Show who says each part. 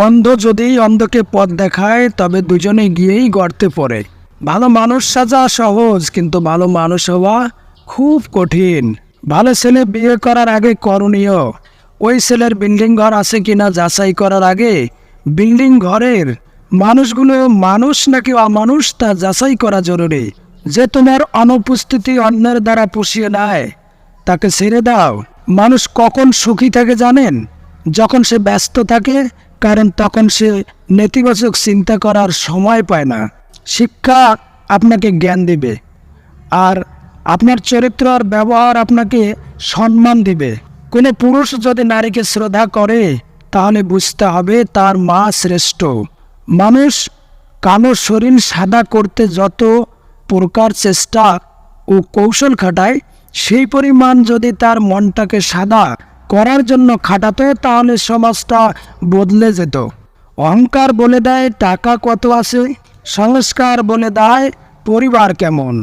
Speaker 1: অন্ধ যদি অন্ধকে পথ দেখায় তবে দুজনে গিয়েই গর্তে পড়ে। ভালো মানুষ সাজা সহজ, কিন্তু ভালো মানুষ হওয়া খুব কঠিন। ভালো ছেলে বিয়ে করার আগে করণীয়, ওই ছেলের বিল্ডিং ঘর আছে কিনা যাচাই করার আগে বিল্ডিং ঘরের মানুষগুলো মানুষ নাকি অমানুষ তা যাচাই করা জরুরি। যে তোমার অনুপস্থিতি অন্যের দ্বারা পুষিয়ে নেয় তাকে ছেড়ে দাও। মানুষ কখন সুখী থাকে জানেন? যখন সে ব্যস্ত থাকে, কারণ তখন সে নেতিবাচক চিন্তা করার সময় পায় না। শিক্ষা আপনাকে জ্ঞান দিবে, আর আপনার চরিত্র আর ব্যবহার আপনাকে সম্মান দিবে। কোনো পুরুষ যদি নারীকে শ্রদ্ধা করে তাহলে বুঝতে হবে তার মা শ্রেষ্ঠ। মানুষ কালো শরীর সাদা করতে যত প্রকার চেষ্টা ও কৌশল খাটায়, সেই পরিমাণ যদি তার মনটাকে সাদা করার জন্য খাটাতো তাহলে সমাজটা বদলে যেত। অহংকার বলে দেয় টাকা কত আছে, সংস্কার বলে দেয় পরিবার কেমন।